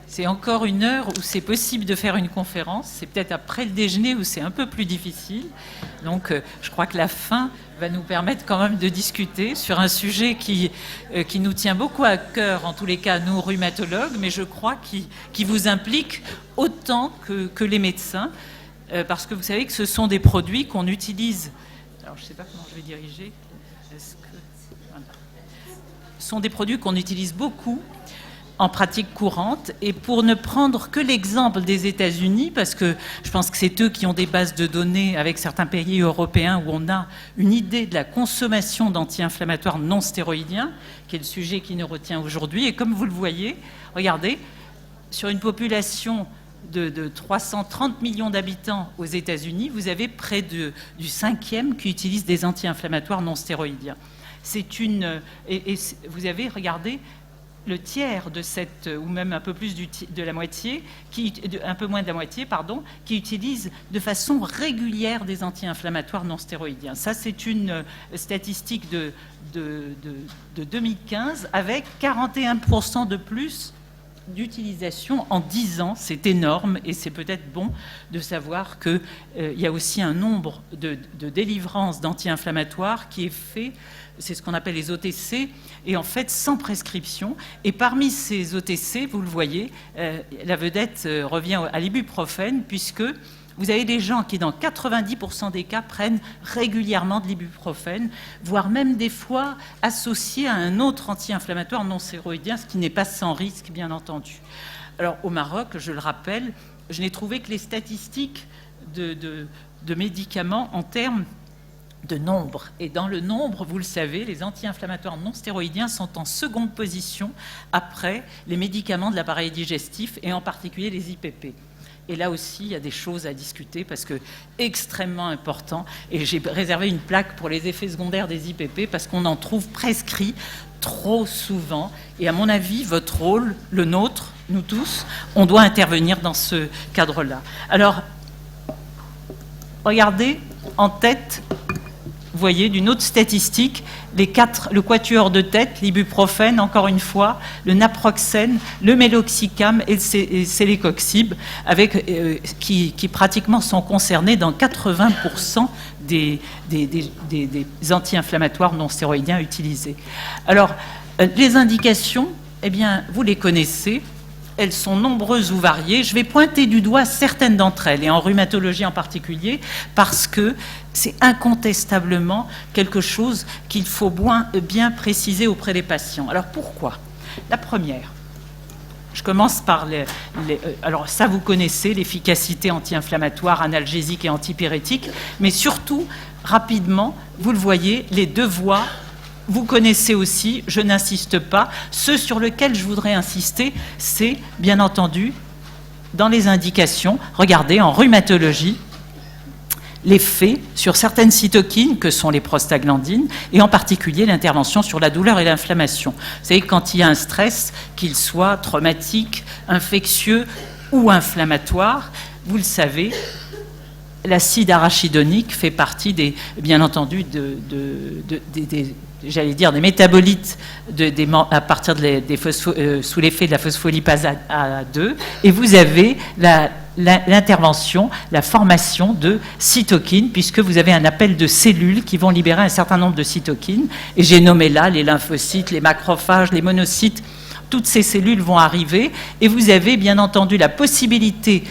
C'est encore une heure où c'est possible de faire une conférence. C'est peut-être après le déjeuner où c'est un peu plus difficile. Donc, je crois que la fin va nous permettre quand même de discuter sur un sujet qui nous tient beaucoup à cœur, en tous les cas, nous, rhumatologues, mais je crois qui vous implique autant que les médecins, parce que vous savez que ce sont des produits qu'on utilise. Alors, je ne sais pas comment je vais diriger. Voilà. Ce sont des produits qu'on utilise beaucoup en pratique courante, et pour ne prendre que l'exemple des États-Unis, parce que je pense que c'est eux qui ont des bases de données avec certains pays européens où on a une idée de la consommation d'anti-inflammatoires non stéroïdiens, qui est le sujet qui nous retient aujourd'hui. Et comme vous le voyez, regardez, sur une population de 330 millions d'habitants aux États-Unis, vous avez près du 5e qui utilise des anti-inflammatoires non stéroïdiens. Et vous avez, regardé, le tiers de cette, ou même un peu plus de la moitié, un peu moins de la moitié, pardon, qui utilisent de façon régulière des anti-inflammatoires non stéroïdiens. Ça, c'est une statistique de 2015, avec 41% de plus d'utilisation en 10 ans. C'est énorme, et c'est peut-être bon de savoir qu'il y a aussi un nombre de délivrances d'anti-inflammatoires qui est fait. C'est ce qu'on appelle les OTC, et en fait sans prescription. Et parmi ces OTC, vous le voyez, la vedette revient à l'ibuprofène, puisque vous avez des gens qui, dans 90% des cas, prennent régulièrement de l'ibuprofène, voire même des fois associé à un autre anti-inflammatoire non stéroïdien, ce qui n'est pas sans risque, bien entendu. Alors, au Maroc, je le rappelle, je n'ai trouvé que les statistiques de médicaments en termes de nombre. Et dans le nombre, vous le savez, les anti-inflammatoires non stéroïdiens sont en seconde position après les médicaments de l'appareil digestif, et en particulier les IPP. Et là aussi, il y a des choses à discuter, parce que extrêmement important. Et j'ai réservé une plaque pour les effets secondaires des IPP, parce qu'on en trouve prescrits trop souvent. Et à mon avis, votre rôle, le nôtre, nous tous, on doit intervenir dans ce cadre-là. Alors, regardez en tête, vous voyez, d'une autre statistique, le quatuor de tête, l'ibuprofène, encore une fois, le naproxène, le méloxicam et le célécoxib, qui pratiquement sont concernés dans 80% des anti-inflammatoires non stéroïdiens utilisés. Alors, les indications, eh bien, vous les connaissez. Elles sont nombreuses ou variées. Je vais pointer du doigt certaines d'entre elles, et en rhumatologie en particulier, parce que c'est incontestablement quelque chose qu'il faut bien préciser auprès des patients. Alors pourquoi ? La première, je commence par alors ça vous connaissez, l'efficacité anti-inflammatoire, analgésique et antipyrétique, mais surtout, rapidement, vous le voyez, les deux voies. Vous connaissez aussi, je n'insiste pas. Ce sur lequel je voudrais insister, c'est, bien entendu, dans les indications, regardez, en rhumatologie, l'effet sur certaines cytokines, que sont les prostaglandines, et en particulier l'intervention sur la douleur et l'inflammation. Vous savez, quand il y a un stress, qu'il soit traumatique, infectieux ou inflammatoire, vous le savez, l'acide arachidonique fait partie bien entendu, j'allais dire, des métabolites à partir sous l'effet de la phospholipase A2, et vous avez l'intervention, la formation de cytokines, puisque vous avez un appel de cellules qui vont libérer un certain nombre de cytokines, et j'ai nommé là les lymphocytes, les macrophages, les monocytes. Toutes ces cellules vont arriver, et vous avez bien entendu la possibilité,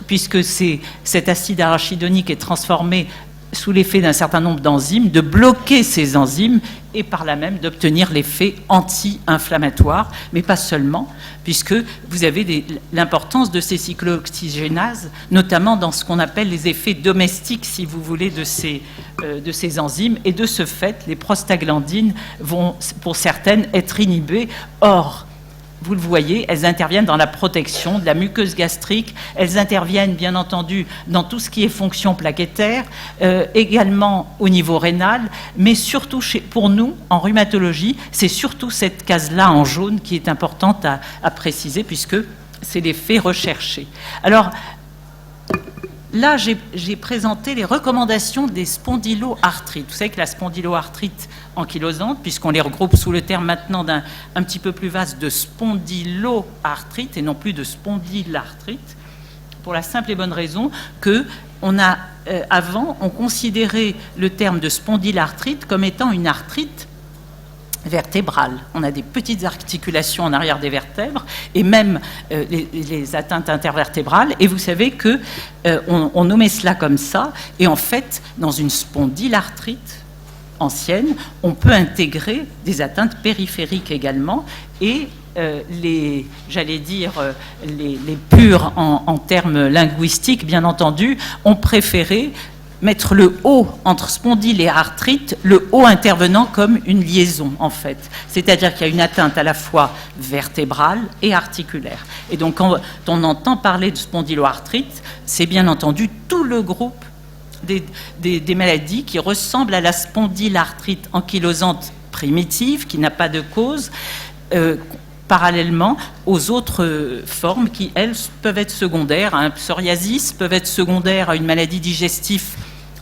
puisque cet acide arachidonique est transformé sous l'effet d'un certain nombre d'enzymes, de bloquer ces enzymes et par là même d'obtenir l'effet anti-inflammatoire, mais pas seulement, puisque vous avez l'importance de ces cyclooxygénases, notamment dans ce qu'on appelle les effets domestiques, si vous voulez, de ces enzymes, et de ce fait, les prostaglandines vont, pour certaines, être inhibées. Or, vous le voyez, elles interviennent dans la protection de la muqueuse gastrique, elles interviennent bien entendu dans tout ce qui est fonction plaquettaire, également au niveau rénal, mais surtout pour nous, en rhumatologie, c'est surtout cette case-là en jaune qui est importante à préciser, puisque c'est l'effet recherché. Alors, là, j'ai présenté les recommandations des spondyloarthrites. Vous savez que la spondyloarthrite ankylosante, puisqu'on les regroupe sous le terme maintenant un petit peu plus vaste de spondyloarthrite et non plus de spondylarthrite, pour la simple et bonne raison que avant, on considérait le terme de spondylarthrite comme étant une arthrite vertébrale. On a des petites articulations en arrière des vertèbres et même les atteintes intervertébrales. Et vous savez que on nommait cela comme ça. Et en fait, dans une spondylarthrite ancienne, on peut intégrer des atteintes périphériques également. Et les purs en termes linguistiques, bien entendu, ont préféré mettre le O entre spondyle et arthrite, le O intervenant comme une liaison, en fait. C'est-à-dire qu'il y a une atteinte à la fois vertébrale et articulaire. Et donc, quand on entend parler de spondyloarthrite, c'est bien entendu tout le groupe des maladies qui ressemblent à la spondylarthrite ankylosante primitive, qui n'a pas de cause, parallèlement aux autres formes qui, elles, peuvent être secondaires à un psoriasis, peuvent être secondaires à une maladie digestive,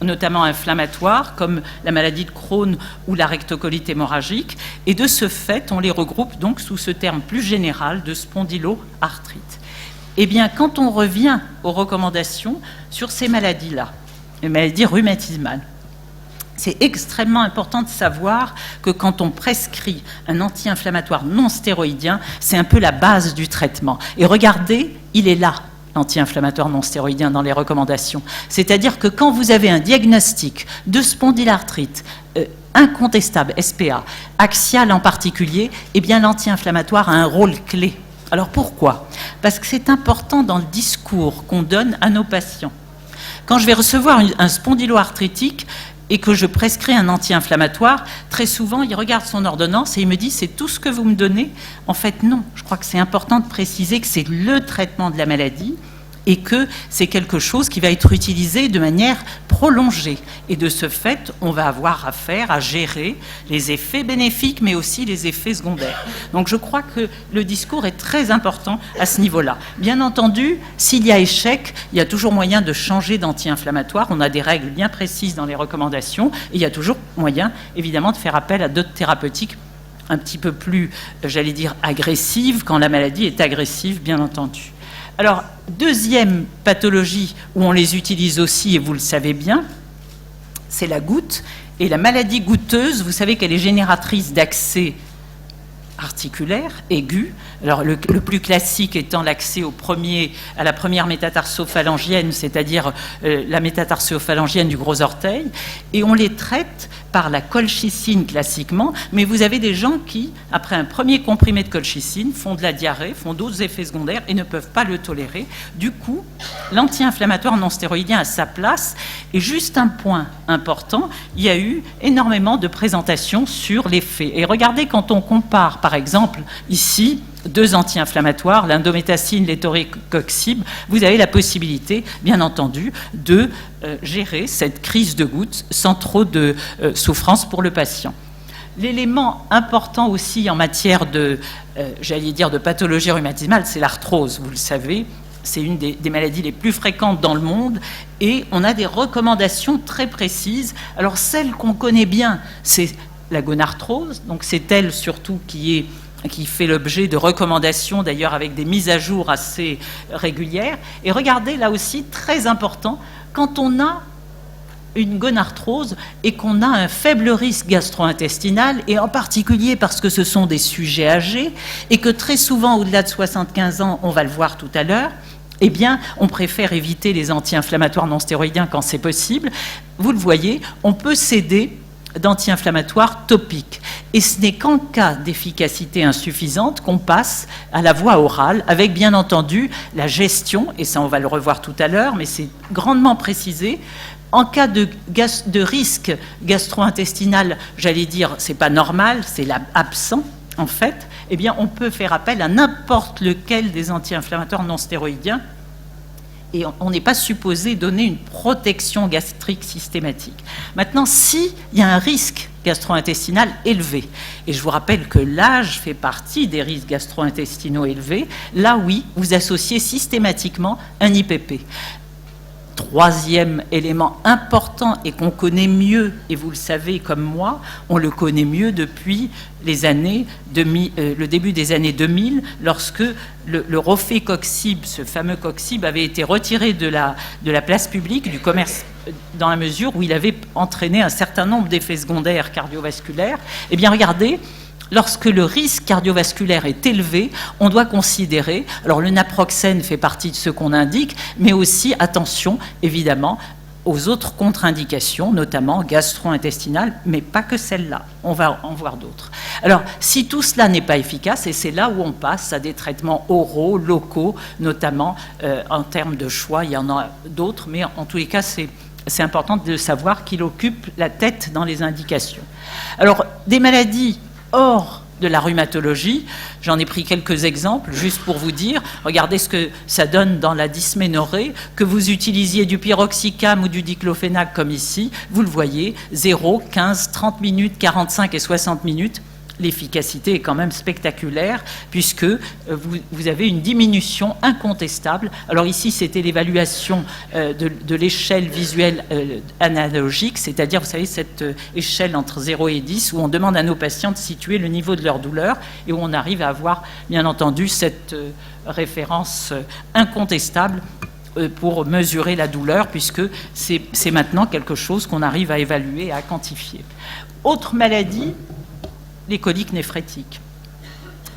notamment inflammatoire, comme la maladie de Crohn ou la rectocolite hémorragique. Et de ce fait, on les regroupe donc sous ce terme plus général de spondyloarthrite. Eh bien, quand on revient aux recommandations sur ces maladies-là, les maladies rhumatismales, c'est extrêmement important de savoir que quand on prescrit un anti-inflammatoire non stéroïdien, c'est un peu la base du traitement. Et regardez, il est là, l'anti-inflammatoire non stéroïdien dans les recommandations. C'est-à-dire que quand vous avez un diagnostic de spondylarthrite incontestable, SPA, axiale en particulier, eh bien l'anti-inflammatoire a un rôle clé. Alors pourquoi ? Parce que c'est important dans le discours qu'on donne à nos patients. Quand je vais recevoir un spondyloarthritique, et que je prescris un anti-inflammatoire, très souvent, il regarde son ordonnance et il me dit « c'est tout ce que vous me donnez ?» En fait, non. Je crois que c'est important de préciser que c'est le traitement de la maladie et que c'est quelque chose qui va être utilisé de manière prolongée. Et de ce fait, on va avoir affaire à gérer les effets bénéfiques, mais aussi les effets secondaires. Donc je crois que le discours est très important à ce niveau-là. Bien entendu, s'il y a échec, il y a toujours moyen de changer d'anti-inflammatoire. On a des règles bien précises dans les recommandations. Et il y a toujours moyen, évidemment, de faire appel à d'autres thérapeutiques un petit peu plus, j'allais dire, agressives, quand la maladie est agressive, bien entendu. Alors, deuxième pathologie où on les utilise aussi, et vous le savez bien, c'est la goutte. Et la maladie goutteuse, vous savez qu'elle est génératrice d'accès articulaire aigu. Alors, le plus classique étant l'accès à la première métatarso-phalangienne, c'est-à-dire la métatarso-phalangienne du gros orteil. Et on les traite par la colchicine classiquement, mais vous avez des gens qui, après un premier comprimé de colchicine, font de la diarrhée, font d'autres effets secondaires et ne peuvent pas le tolérer. Du coup, l'anti-inflammatoire non stéroïdien a sa place. Et juste un point important, il y a eu énormément de présentations sur l'effet. Et regardez, quand on compare, par exemple, ici, deux anti-inflammatoires, l'indométacine, l'étoricoxib, vous avez la possibilité, bien entendu, de gérer cette crise de goutte sans trop de souffrance pour le patient. L'élément important aussi en matière de, de pathologie rhumatismale, c'est l'arthrose, vous le savez. C'est une des maladies les plus fréquentes dans le monde et on a des recommandations très précises. Alors, celle qu'on connaît bien, c'est la gonarthrose, donc c'est elle surtout qui fait l'objet de recommandations, d'ailleurs avec des mises à jour assez régulières. Et regardez, là aussi, très important, quand on a une gonarthrose et qu'on a un faible risque gastro-intestinal, et en particulier parce que ce sont des sujets âgés, et que très souvent, au-delà de 75 ans, on va le voir tout à l'heure, eh bien, on préfère éviter les anti-inflammatoires non stéroïdiens quand c'est possible. Vous le voyez, on peut s'aider d'anti-inflammatoires topiques. Et ce n'est qu'en cas d'efficacité insuffisante qu'on passe à la voie orale, avec bien entendu la gestion, et ça on va le revoir tout à l'heure, mais c'est grandement précisé. En cas de risque gastro-intestinal, c'est pas normal, c'est absent, en fait, eh bien, on peut faire appel à n'importe lequel des anti-inflammatoires non stéroïdiens et on n'est pas supposé donner une protection gastrique systématique. Maintenant, s'il y a un risque gastro-intestinal élevé, et je vous rappelle que l'âge fait partie des risques gastro-intestinaux élevés, là, oui, vous associez systématiquement un IPP. troisième élément important et qu'on connaît mieux, et vous le savez comme moi, on le connaît mieux depuis les années le début des années 2000, lorsque le rofecoxib, ce fameux coxib, avait été retiré de la place publique, du commerce, dans la mesure où il avait entraîné un certain nombre d'effets secondaires cardiovasculaires. Eh bien, regardez, lorsque le risque cardiovasculaire est élevé, on doit considérer, alors le naproxène fait partie de ce qu'on indique, mais aussi, attention, évidemment, aux autres contre-indications, notamment gastro-intestinales, mais pas que celle-là. On va en voir d'autres. Alors, si tout cela n'est pas efficace, et c'est là où on passe à des traitements oraux, locaux, notamment en termes de choix, il y en a d'autres, mais en tous les cas, c'est important de savoir qu'il occupe la tête dans les indications. Alors, des maladies hors de la rhumatologie, j'en ai pris quelques exemples, juste pour vous dire, regardez ce que ça donne dans la dysménorrhée, que vous utilisiez du pyroxicam ou du diclofénac comme ici, vous le voyez, 0, 15, 30 minutes, 45 et 60 minutes, l'efficacité est quand même spectaculaire puisque vous avez une diminution incontestable. Alors ici, c'était l'évaluation de l'échelle visuelle analogique, c'est-à-dire, vous savez, cette échelle entre 0 et 10 où on demande à nos patients de situer le niveau de leur douleur et où on arrive à avoir, bien entendu, cette référence incontestable pour mesurer la douleur puisque c'est maintenant quelque chose qu'on arrive à évaluer et à quantifier. Autre maladie, les coliques néphrétiques.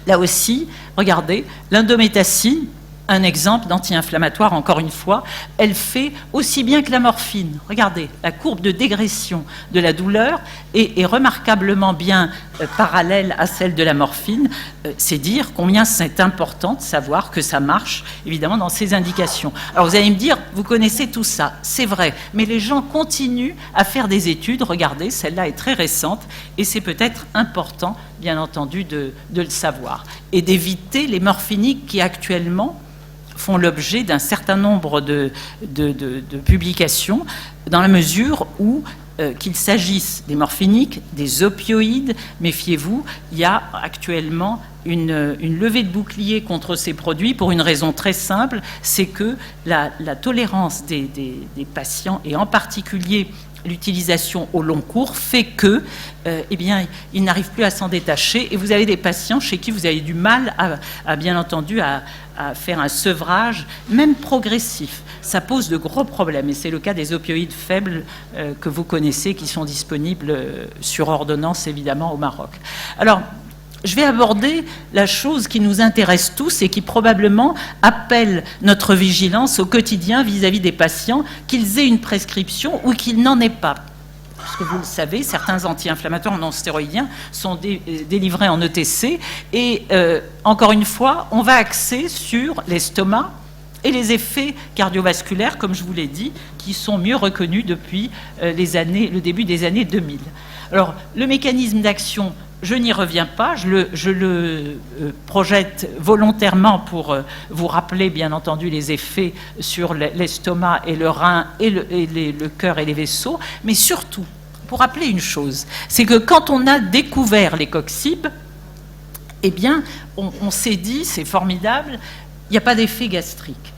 Là aussi, regardez, l'indométacine, un exemple d'anti-inflammatoire, encore une fois, elle fait aussi bien que la morphine. Regardez, la courbe de dégression de la douleur est remarquablement bien parallèle à celle de la morphine. C'est dire combien c'est important de savoir que ça marche, évidemment, dans ces indications. Alors vous allez me dire, vous connaissez tout ça, c'est vrai, mais les gens continuent à faire des études. Regardez, celle-là est très récente, et c'est peut-être important, bien entendu, de le savoir. Et d'éviter les morphiniques qui actuellement font l'objet d'un certain nombre de publications, dans la mesure où qu'il s'agisse des morphiniques, des opioïdes, méfiez-vous, il y a actuellement une levée de bouclier contre ces produits pour une raison très simple, c'est que la tolérance des patients, et en particulier l'utilisation au long cours, fait que, eh bien, ils n'arrivent plus à s'en détacher, et vous avez des patients chez qui vous avez du mal à bien entendu, à faire un sevrage, même progressif. Ça pose de gros problèmes, et c'est le cas des opioïdes faibles que vous connaissez, qui sont disponibles sur ordonnance, évidemment, au Maroc. Alors, je vais aborder la chose qui nous intéresse tous et qui probablement appelle notre vigilance au quotidien vis-à-vis des patients, qu'ils aient une prescription ou qu'ils n'en aient pas. Parce que vous le savez, certains anti-inflammatoires non stéroïdiens sont délivrés en ETC et encore une fois, on va axer sur l'estomac et les effets cardiovasculaires, comme je vous l'ai dit, qui sont mieux reconnus depuis le début des années 2000. Alors, le mécanisme d'action, je n'y reviens pas, je le projette volontairement pour vous rappeler, bien entendu, les effets sur l'estomac et le rein et le cœur et les vaisseaux, mais surtout, pour rappeler une chose, c'est que quand on a découvert les coxib, eh bien, on s'est dit, c'est formidable, il n'y a pas d'effet gastrique.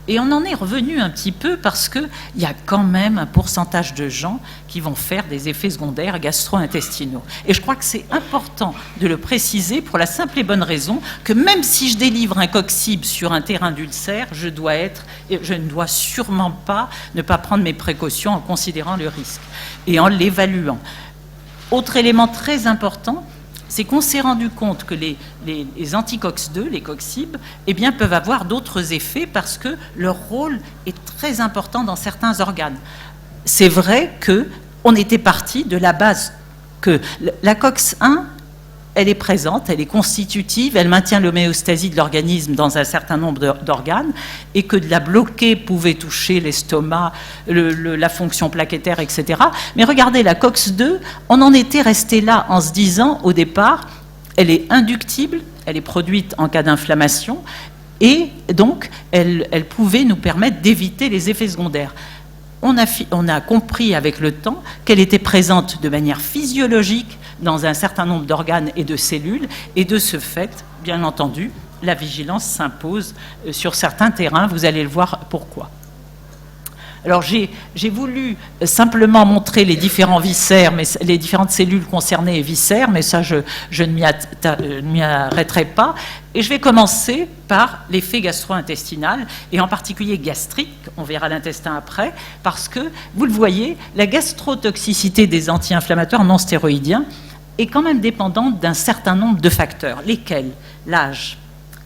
Et on en est revenu un petit peu parce qu'il y a quand même un pourcentage de gens qui vont faire des effets secondaires gastro-intestinaux. Et je crois que c'est important de le préciser pour la simple et bonne raison que même si je délivre un coxib sur un terrain d'ulcère, je ne dois sûrement pas ne pas prendre mes précautions en considérant le risque et en l'évaluant. Autre élément très important, c'est qu'on s'est rendu compte que les anti-COX-2, les coxib, eh bien, peuvent avoir d'autres effets parce que leur rôle est très important dans certains organes. C'est vrai qu'on était parti de la base que la COX-1, elle est présente, elle est constitutive, elle maintient l'homéostasie de l'organisme dans un certain nombre d'organes, et que de la bloquer pouvait toucher l'estomac, la fonction plaquettaire, etc. Mais regardez, la COX-2, on en était resté là en se disant, au départ, elle est inductible, elle est produite en cas d'inflammation, et donc elle pouvait nous permettre d'éviter les effets secondaires. On a compris avec le temps qu'elle était présente de manière physiologique dans un certain nombre d'organes et de cellules, et de ce fait, bien entendu, la vigilance s'impose sur certains terrains, vous allez le voir pourquoi. Alors j'ai voulu simplement montrer les différents viscères, mais les différentes cellules concernées et viscères, mais ça je ne m'y arrêterai pas. Et je vais commencer par l'effet gastro-intestinal, et en particulier gastrique, on verra l'intestin après, parce que, vous le voyez, la gastrotoxicité des anti-inflammatoires non stéroïdiens est quand même dépendante d'un certain nombre de facteurs. Lesquels? L'âge.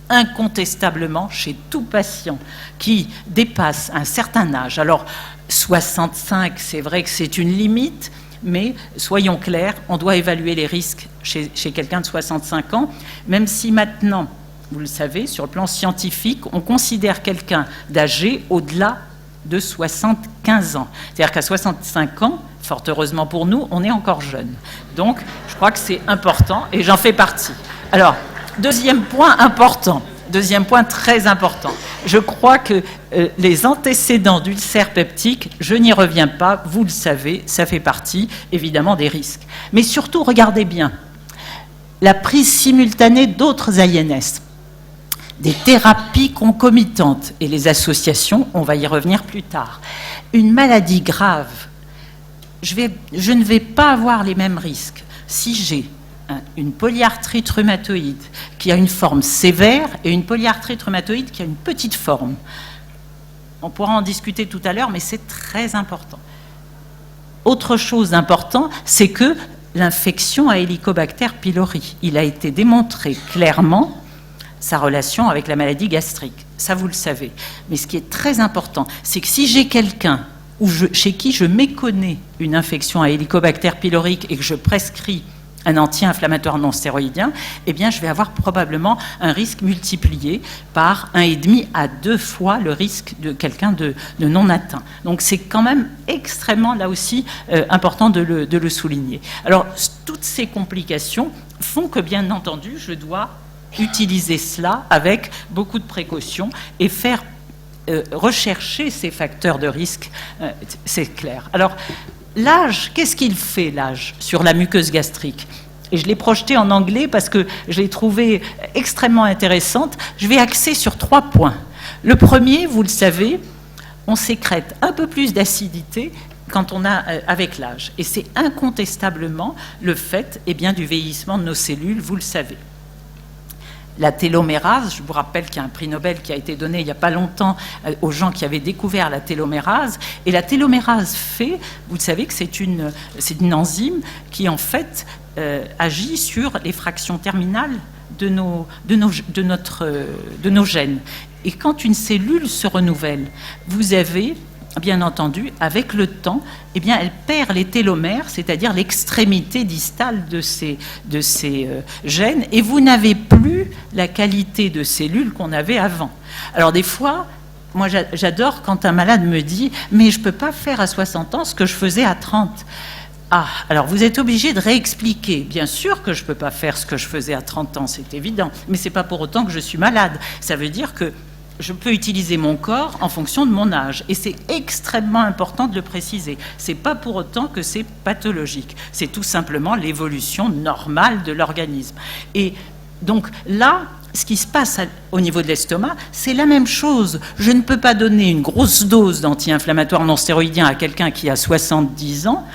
Incontestablement, chez tout patient qui dépasse un certain âge. Alors, 65, c'est vrai que c'est une limite, mais soyons clairs, on doit évaluer les risques chez quelqu'un de 65 ans, même si maintenant, vous le savez, sur le plan scientifique, on considère quelqu'un d'âgé au-delà de 75 ans. C'est-à-dire qu'à 65 ans, fort heureusement pour nous, on est encore jeune. Donc, je crois que c'est important, et j'en fais partie. Alors, deuxième point important, deuxième point très important. Je crois que les antécédents d'ulcères peptiques, je n'y reviens pas, vous le savez, ça fait partie évidemment des risques. Mais surtout, regardez bien, la prise simultanée d'autres INS, des thérapies concomitantes et les associations, on va y revenir plus tard. Une maladie grave, je ne vais pas avoir les mêmes risques si j'ai une polyarthrite rhumatoïde qui a une forme sévère et une polyarthrite rhumatoïde qui a une petite forme. On pourra en discuter tout à l'heure, mais c'est très important. Autre chose d'important, c'est que l'infection à Helicobacter pylori, il a été démontré clairement sa relation avec la maladie gastrique. Ça, vous le savez. Mais ce qui est très important, c'est que si j'ai quelqu'un chez qui je méconnais une infection à Helicobacter pylori et que je prescris un anti-inflammatoire non stéroïdien, eh bien, je vais avoir probablement un risque multiplié par 1,5 à 2 fois le risque de quelqu'un de non atteint. Donc, c'est quand même extrêmement, là aussi, important de le souligner. Alors, toutes ces complications font que, bien entendu, je dois utiliser cela avec beaucoup de précautions et faire rechercher ces facteurs de risque, c'est clair. Alors, l'âge, qu'est-ce qu'il fait, l'âge, sur la muqueuse gastrique? Et je l'ai projeté en anglais parce que je l'ai trouvé extrêmement intéressante. Je vais axer sur 3 points. Le premier, vous le savez, on sécrète un peu plus d'acidité quand on a avec l'âge. Et c'est incontestablement le fait du vieillissement de nos cellules, vous le savez. La télomérase, je vous rappelle qu'il y a un prix Nobel qui a été donné il n'y a pas longtemps aux gens qui avaient découvert la télomérase. Et la télomérase fait, vous savez que c'est une enzyme qui en fait agit sur les fractions terminales de nos gènes. Et quand une cellule se renouvelle, vous avez, bien entendu, avec le temps, elle perd les télomères, c'est-à-dire l'extrémité distale de ces gènes, et vous n'avez plus la qualité de cellules qu'on avait avant. Alors des fois, moi j'adore quand un malade me dit « mais je ne peux pas faire à 60 ans ce que je faisais à 30 ». Ah, alors vous êtes obligé de réexpliquer. Bien sûr que je ne peux pas faire ce que je faisais à 30 ans, c'est évident, mais ce n'est pas pour autant que je suis malade. Ça veut dire que je peux utiliser mon corps en fonction de mon âge. Et c'est extrêmement important de le préciser. Ce n'est pas pour autant que c'est pathologique. C'est tout simplement l'évolution normale de l'organisme. Et donc là, ce qui se passe au niveau de l'estomac, c'est la même chose. Je ne peux pas donner une grosse dose d'anti-inflammatoire non stéroïdien à quelqu'un qui a 70 ans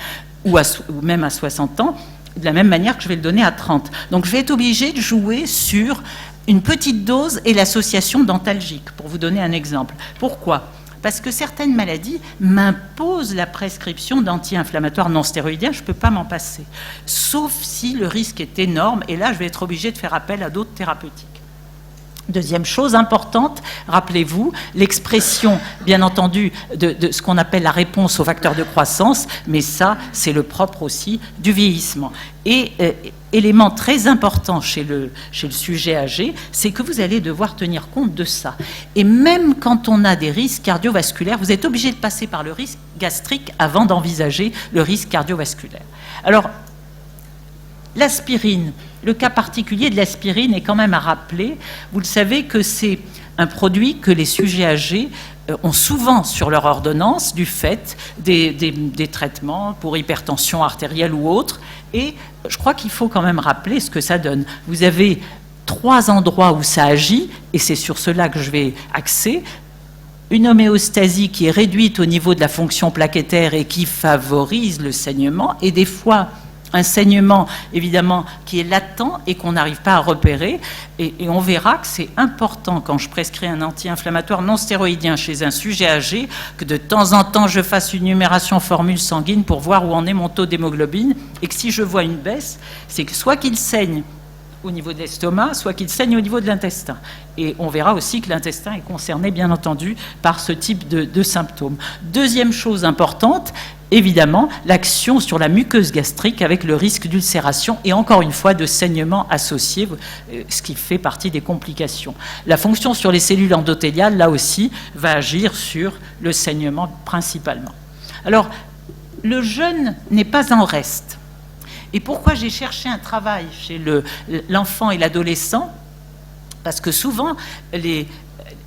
ou même à 60 ans, de la même manière que je vais le donner à 30. Donc je vais être obligé de jouer sur une petite dose et l'association dentalgique, pour vous donner un exemple. Pourquoi ? Parce que certaines maladies m'imposent la prescription d'anti-inflammatoires non stéroïdiens, je ne peux pas m'en passer. Sauf si le risque est énorme, et là, je vais être obligé de faire appel à d'autres thérapeutiques. Deuxième chose importante, rappelez-vous, l'expression, bien entendu, de ce qu'on appelle la réponse aux facteurs de croissance, mais ça, c'est le propre aussi du vieillissement. Et élément très important chez le sujet âgé, c'est que vous allez devoir tenir compte de ça. Et même quand on a des risques cardiovasculaires, vous êtes obligé de passer par le risque gastrique avant d'envisager le risque cardiovasculaire. Alors, l'aspirine, le cas particulier de l'aspirine est quand même à rappeler. Vous le savez que c'est un produit que les sujets âgés ont souvent sur leur ordonnance du fait des traitements pour hypertension artérielle ou autre. Et je crois qu'il faut quand même rappeler ce que ça donne. Vous avez 3 endroits où ça agit, et c'est sur cela que je vais axer. une homéostasie qui est réduite au niveau de la fonction plaquettaire et qui favorise le saignement, et des fois un saignement évidemment qui est latent et qu'on n'arrive pas à repérer, et on verra que c'est important quand je prescris un anti-inflammatoire non stéroïdien chez un sujet âgé que de temps en temps je fasse une numération formule sanguine pour voir où en est mon taux d'hémoglobine, et que si je vois une baisse, c'est que soit qu'il saigne au niveau de l'estomac, soit qu'il saigne au niveau de l'intestin. Et on verra aussi que l'intestin est concerné, bien entendu, par ce type de symptômes. Deuxième chose importante, évidemment, l'action sur la muqueuse gastrique avec le risque d'ulcération et encore une fois de saignement associé, ce qui fait partie des complications. La fonction sur les cellules endothéliales, là aussi, va agir sur le saignement principalement. Alors, le jeûne n'est pas en reste. Et pourquoi j'ai cherché un travail chez l'enfant et l'adolescent? Parce que souvent,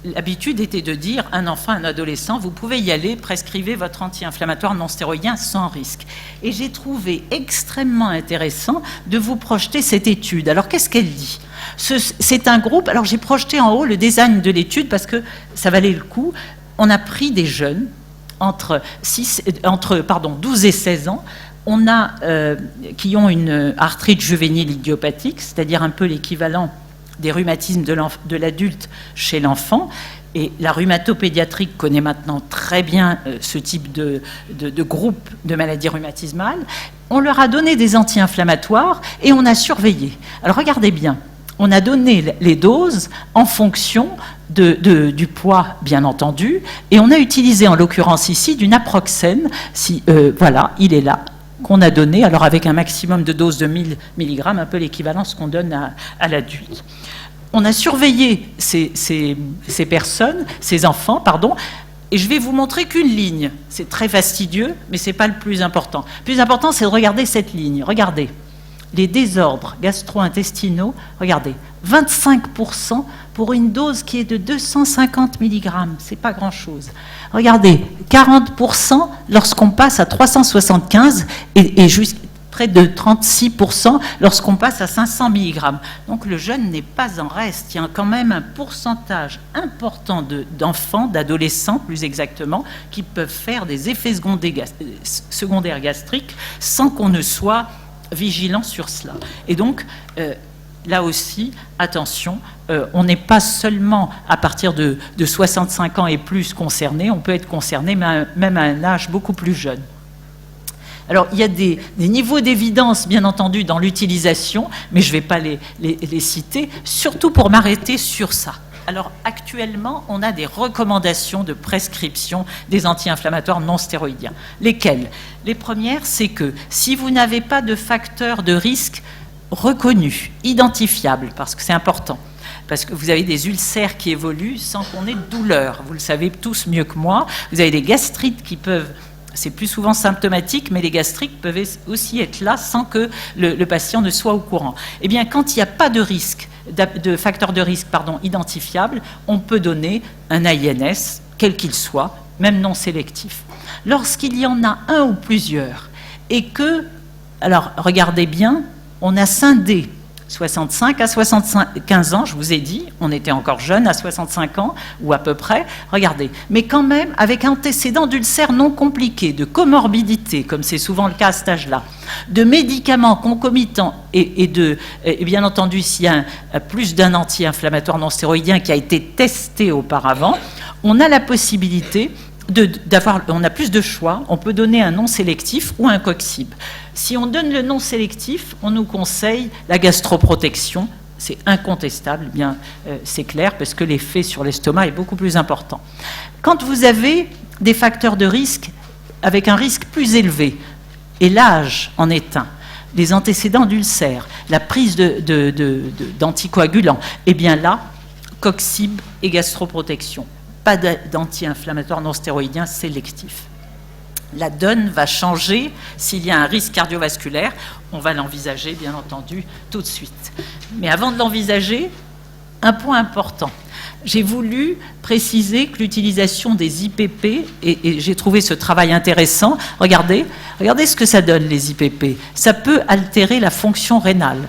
l'habitude était de dire un enfant, un adolescent, vous pouvez y aller, prescrivez votre anti-inflammatoire non stéroïdien sans risque. Et j'ai trouvé extrêmement intéressant de vous projeter cette étude. Alors, qu'est-ce qu'elle dit? C'est un groupe, alors j'ai projeté en haut le design de l'étude parce que ça valait le coup. On a pris des jeunes entre 12 et 16 ans, qui ont une arthrite juvénile idiopathique, c'est-à-dire un peu l'équivalent des rhumatismes de l'adulte chez l'enfant. Et la rhumatopédiatrique connaît maintenant très bien ce type de groupe de maladies rhumatismales. On leur a donné des anti-inflammatoires et on a surveillé. Alors regardez bien, on a donné les doses en fonction du poids, bien entendu, et on a utilisé en l'occurrence ici du naproxène, voilà, il est là, qu'on a donné, alors avec un maximum de dose de 1000 mg, un peu l'équivalence qu'on donne à l'adulte. On a surveillé ces personnes, ces enfants, pardon, et je vais vous montrer qu'une ligne. C'est très fastidieux, mais ce n'est pas le plus important. Le plus important, c'est de regarder cette ligne. Regardez, les désordres gastro-intestinaux, regardez, 25% pour une dose qui est de 250 mg, c'est pas grand-chose. Regardez, 40% lorsqu'on passe à 375 et jusqu'à près de 36% lorsqu'on passe à 500 mg. Donc le jeûne n'est pas en reste. Il y a quand même un pourcentage important d'enfants, d'adolescents plus exactement, qui peuvent faire des effets secondaires gastriques sans qu'on ne soit vigilant sur cela. Et donc, là aussi, attention, on n'est pas seulement à partir de 65 ans et plus concerné, on peut être concerné même à un âge beaucoup plus jeune. Alors, il y a des niveaux d'évidence, bien entendu, dans l'utilisation, mais je ne vais pas les citer, surtout pour m'arrêter sur ça. Alors, actuellement, on a des recommandations de prescription des anti-inflammatoires non stéroïdiens. Lesquelles? Les premières, c'est que si vous n'avez pas de facteur de risque reconnu, identifiable, parce que c'est important, parce que vous avez des ulcères qui évoluent sans qu'on ait de douleur. Vous le savez tous mieux que moi. Vous avez des gastrites qui peuvent... C'est plus souvent symptomatique, mais les gastrites peuvent aussi être là sans que le patient ne soit au courant. Eh bien, quand il n'y a pas de risque, de facteur de risque identifiable, on peut donner un INS, quel qu'il soit, même non sélectif. Lorsqu'il y en a un ou plusieurs, et que, alors regardez bien, on a scindé 65 à 75 ans, je vous ai dit, on était encore jeune à 65 ans, ou à peu près, regardez, mais quand même avec antécédents d'ulcères non compliqués, de comorbidité, comme c'est souvent le cas à cet âge-là, de médicaments concomitants, et bien entendu, s'il y a plus d'un anti-inflammatoire non stéroïdien qui a été testé auparavant, on a la possibilité on a plus de choix, on peut donner un non sélectif ou un coxib. Si on donne le non sélectif, on nous conseille la gastroprotection, c'est incontestable, bien c'est clair, parce que l'effet sur l'estomac est beaucoup plus important. Quand vous avez des facteurs de risque avec un risque plus élevé, et l'âge en est un, les antécédents d'ulcères, la prise d'anticoagulants, eh bien là, coxib et gastroprotection. Pas d'anti-inflammatoire non stéroïdien sélectif. La donne va changer s'il y a un risque cardiovasculaire. On va l'envisager, bien entendu, tout de suite. Mais avant de l'envisager, un point important. J'ai voulu préciser que l'utilisation des IPP, et j'ai trouvé ce travail intéressant, regardez ce que ça donne, les IPP. Ça peut altérer la fonction rénale.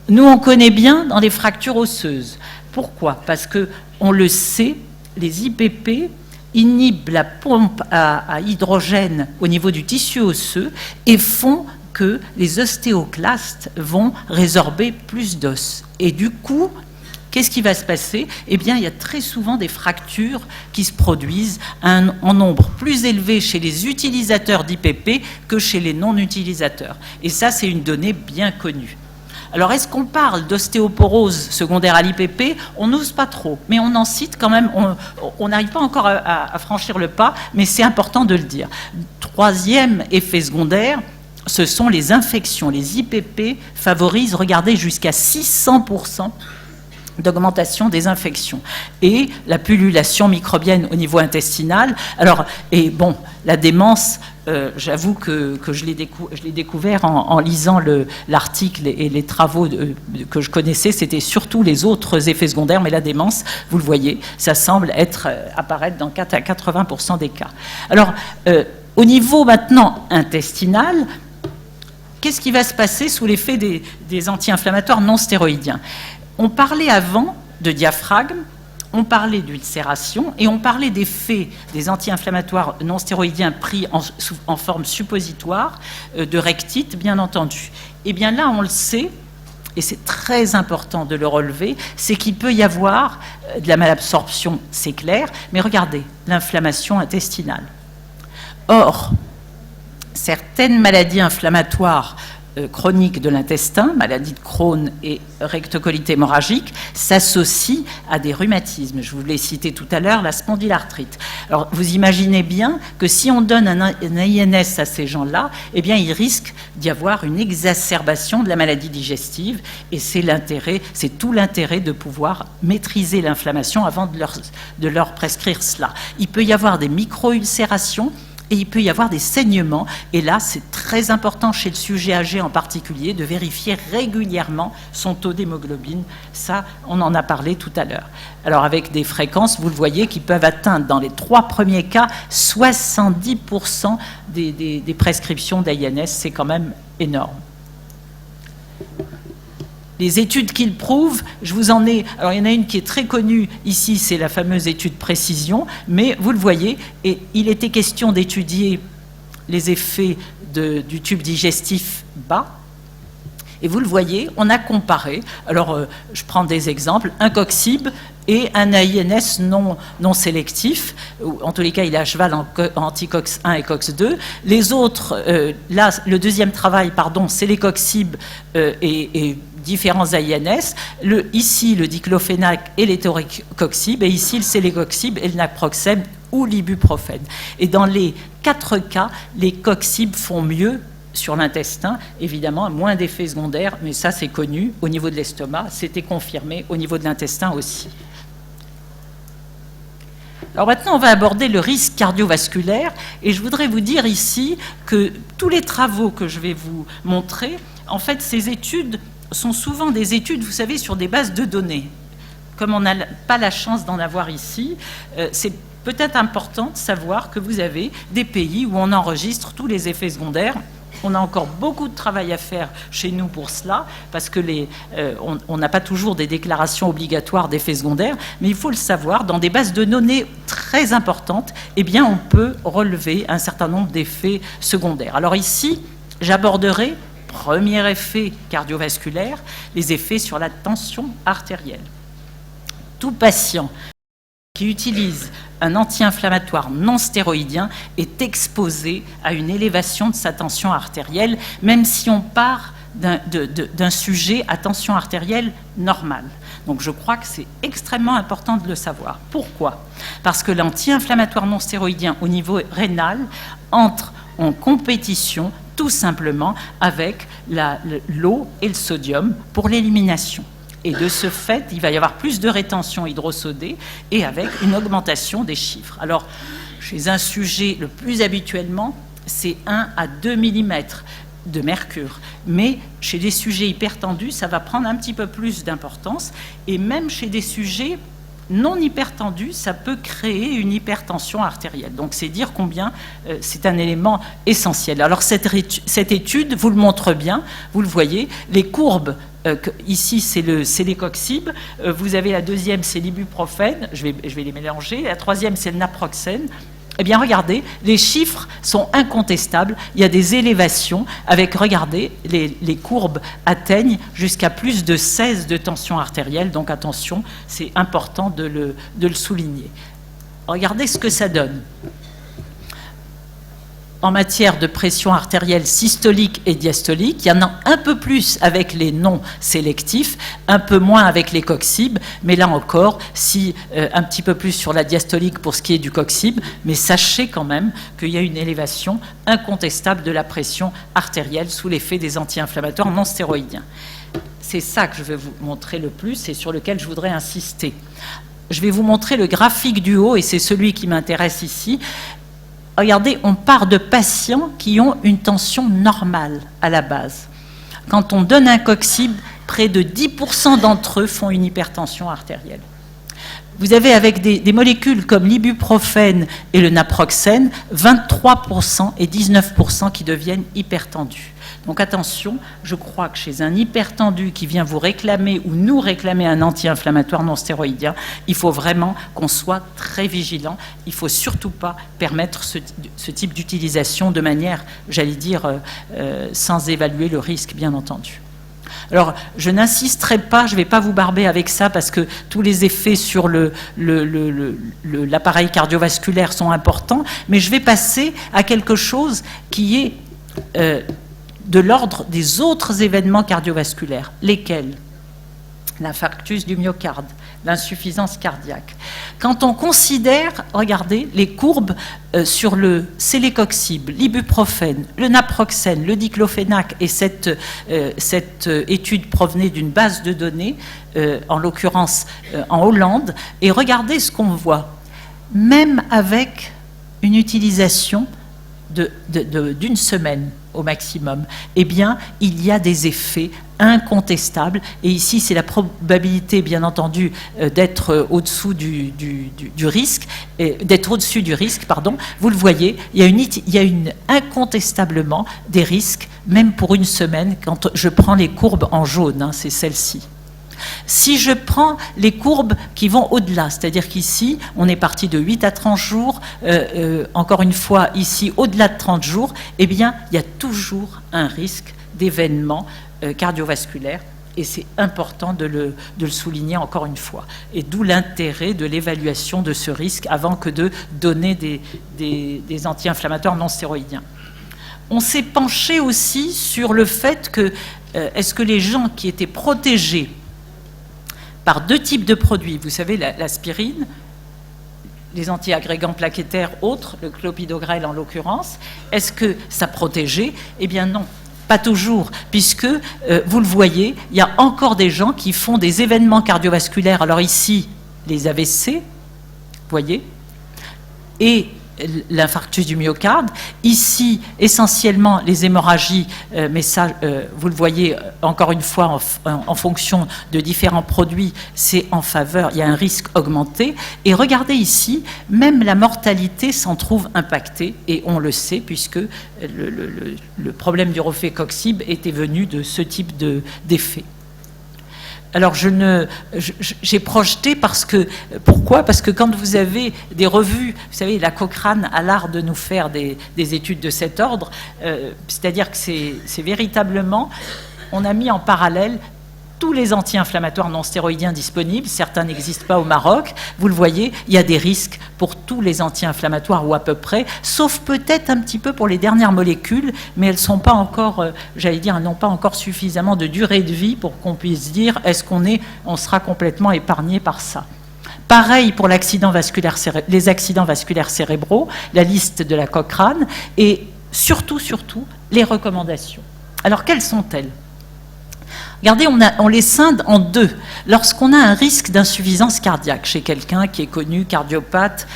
Nous, on connaît bien dans les fractures osseuses. Pourquoi? Parce qu'on le sait, les IPP inhibent la pompe à hydrogène au niveau du tissu osseux et font que les ostéoclastes vont résorber plus d'os. Et du coup, qu'est-ce qui va se passer? Eh bien, il y a très souvent des fractures qui se produisent en nombre plus élevé chez les utilisateurs d'IPP que chez les non-utilisateurs. Et ça, c'est une donnée bien connue. Alors, est-ce qu'on parle d'ostéoporose secondaire à l'IPP? On n'ose pas trop, mais on en cite quand même. On n'arrive pas encore à franchir le pas, mais c'est important de le dire. Troisième effet secondaire, ce sont les infections. Les IPP favorisent, regardez, jusqu'à 600% d'augmentation des infections et la pullulation microbienne au niveau intestinal. Alors, et bon, la démence, j'avoue que je l'ai découvert en lisant l'article et les travaux que je connaissais. C'était surtout les autres effets secondaires, mais la démence, vous le voyez, ça semble apparaître dans 4 à 80% des cas. Alors, au niveau maintenant intestinal, qu'est-ce qui va se passer sous l'effet des anti-inflammatoires non stéroïdiens? On parlait avant de diaphragme, on parlait d'ulcération et on parlait d'effets des anti-inflammatoires non stéroïdiens pris en forme suppositoire, de rectite, bien entendu. Eh bien là, on le sait, et c'est très important de le relever, c'est qu'il peut y avoir de la malabsorption, c'est clair, mais regardez, l'inflammation intestinale. Or, certaines maladies inflammatoires chroniques de l'intestin, maladie de Crohn et rectocolite hémorragique, s'associent à des rhumatismes. Je vous l'ai cité tout à l'heure, la spondylarthrite. Alors, vous imaginez bien que si on donne un INS à ces gens-là, eh bien, il risque d'y avoir une exacerbation de la maladie digestive, et c'est tout l'intérêt de pouvoir maîtriser l'inflammation avant de leur prescrire cela. Il peut y avoir des micro-ulcérations, et il peut y avoir des saignements. Et là, c'est très important chez le sujet âgé en particulier de vérifier régulièrement son taux d'hémoglobine. Ça, on en a parlé tout à l'heure. Alors, avec des fréquences, vous le voyez, qui peuvent atteindre, dans les 3 premiers cas, 70% des prescriptions d'INS. C'est quand même énorme. Les études qui le prouvent, je vous en ai... Alors, il y en a une qui est très connue ici, c'est la fameuse étude précision, mais vous le voyez, et il était question d'étudier les effets du tube digestif bas, et vous le voyez, on a comparé, alors je prends des exemples, un coxib et un AINS non sélectif, en tous les cas il est à cheval en anti-COX-1 et COX-2. Les autres, là, le deuxième travail, c'est les coxib et différents AINS. Ici, le diclofénac et l'étoricoxib, et ici, le célécoxib et le naproxen ou l'ibuprofène. Et dans les 4 cas, les coxib font mieux sur l'intestin, évidemment, moins d'effets secondaires, mais ça c'est connu au niveau de l'estomac, c'était confirmé au niveau de l'intestin aussi. Alors maintenant, on va aborder le risque cardiovasculaire, et je voudrais vous dire ici que tous les travaux que je vais vous montrer, en fait, ces études sont souvent des études, vous savez, sur des bases de données. Comme on n'a pas la chance d'en avoir ici, c'est peut-être important de savoir que vous avez des pays où on enregistre tous les effets secondaires. On a encore beaucoup de travail à faire chez nous pour cela, parce que on n'a pas toujours des déclarations obligatoires d'effets secondaires, mais il faut le savoir, dans des bases de données très importantes, eh bien, on peut relever un certain nombre d'effets secondaires. Alors ici, j'aborderai, premier effet cardiovasculaire, les effets sur la tension artérielle. Tout patient qui utilise un anti-inflammatoire non stéroïdien est exposé à une élévation de sa tension artérielle, même si on part d'un sujet à tension artérielle normale. Donc je crois que c'est extrêmement important de le savoir. Pourquoi? Parce que l'anti-inflammatoire non stéroïdien au niveau rénal entre en compétition tout simplement avec l'eau et le sodium pour l'élimination. Et de ce fait, il va y avoir plus de rétention hydrosodée et avec une augmentation des chiffres. Alors, chez un sujet, le plus habituellement, c'est 1 à 2 mm de mercure. Mais chez des sujets hypertendus, ça va prendre un petit peu plus d'importance. Et même chez des sujets non hypertendus, ça peut créer une hypertension artérielle. Donc, c'est dire combien c'est un élément essentiel. Alors, cette étude vous le montre bien, vous le voyez, les courbes ici c'est les coxibes, vous avez la deuxième c'est l'ibuprofène, je vais les mélanger, la troisième c'est le naproxène. Eh bien, regardez, les chiffres sont incontestables. Il y a des élévations avec, regardez, les courbes atteignent jusqu'à plus de 16 de tension artérielle. Donc, attention, c'est important de le souligner. Regardez ce que ça donne. En matière de pression artérielle systolique et diastolique, il y en a un peu plus avec les non sélectifs, un peu moins avec les coxibes, mais là encore, un petit peu plus sur la diastolique pour ce qui est du coxib, mais sachez quand même qu'il y a une élévation incontestable de la pression artérielle sous l'effet des anti-inflammatoires non stéroïdiens. C'est ça que je vais vous montrer le plus et sur lequel je voudrais insister. Je vais vous montrer le graphique du haut, et c'est celui qui m'intéresse ici. Regardez, on part de patients qui ont une tension normale à la base. Quand on donne un coxib, près de 10% d'entre eux font une hypertension artérielle. Vous avez avec des molécules comme l'ibuprofène et le naproxène, 23% et 19% qui deviennent hypertendus. Donc attention, je crois que chez un hypertendu qui vient vous réclamer ou nous réclamer un anti-inflammatoire non stéroïdien, il faut vraiment qu'on soit très vigilant. Il ne faut surtout pas permettre ce type d'utilisation de manière, j'allais dire, sans évaluer le risque, bien entendu. Alors, je n'insisterai pas, je ne vais pas vous barber avec ça parce que tous les effets sur l'appareil cardiovasculaire sont importants, mais je vais passer à quelque chose qui est de l'ordre des autres événements cardiovasculaires. Lesquels ? L'infarctus du myocarde, l'insuffisance cardiaque. Quand on considère, regardez, les courbes sur le sélécoxib, l'ibuprofène, le naproxène, le diclofénac, et cette étude provenait d'une base de données, en l'occurrence en Hollande, et regardez ce qu'on voit. Même avec une utilisation d'une semaine au maximum, eh bien, il y a des effets incontestables. Et ici, c'est la probabilité, bien entendu, d'être au-dessous du risque, d'être au-dessus du risque, pardon. Vous le voyez, il y a incontestablement des risques, même pour une semaine, quand je prends les courbes en jaune, hein, c'est celle-ci. Si je prends les courbes qui vont au-delà, c'est-à-dire qu'ici, on est parti de 8 à 30 jours, encore une fois, ici, au-delà de 30 jours, eh bien, il y a toujours un risque d'événement cardiovasculaire, et c'est important de le souligner encore une fois. Et d'où l'intérêt de l'évaluation de ce risque avant que de donner des anti-inflammatoires non stéroïdiens. On s'est penché aussi sur le fait que, est-ce que les gens qui étaient protégés par deux types de produits, vous savez, l'aspirine, les antiagrégants plaquettaires autres, le clopidogrel en l'occurrence, est-ce que ça protégeait ? Eh bien non, pas toujours, puisque, vous le voyez, il y a encore des gens qui font des événements cardiovasculaires. Alors ici, les AVC, vous voyez, et l'infarctus du myocarde. Ici, essentiellement, les hémorragies, mais ça, vous le voyez, encore une fois, en fonction de différents produits, c'est en faveur, il y a un risque augmenté. Et regardez ici, même la mortalité s'en trouve impactée, et on le sait, puisque le problème du reflux coxib était venu de ce type d'effet. Alors, j'ai projeté parce que... Pourquoi ? Parce que quand vous avez des revues, vous savez, la Cochrane a l'art de nous faire des études de cet ordre, c'est-à-dire que c'est véritablement... On a mis en parallèle tous les anti-inflammatoires non stéroïdiens disponibles, certains n'existent pas au Maroc, vous le voyez, il y a des risques pour tous les anti-inflammatoires ou à peu près, sauf peut-être un petit peu pour les dernières molécules, mais elles ne sont pas encore, j'allais dire, elles n'ont pas encore suffisamment de durée de vie pour qu'on puisse dire est-ce on sera complètement épargné par ça. Pareil pour les accidents vasculaires cérébraux, la liste de la Cochrane, et surtout, les recommandations. Alors, quelles sont-elles ? Regardez, on les scinde en deux. Lorsqu'on a un risque d'insuffisance cardiaque chez quelqu'un qui est connu, cardiopathe,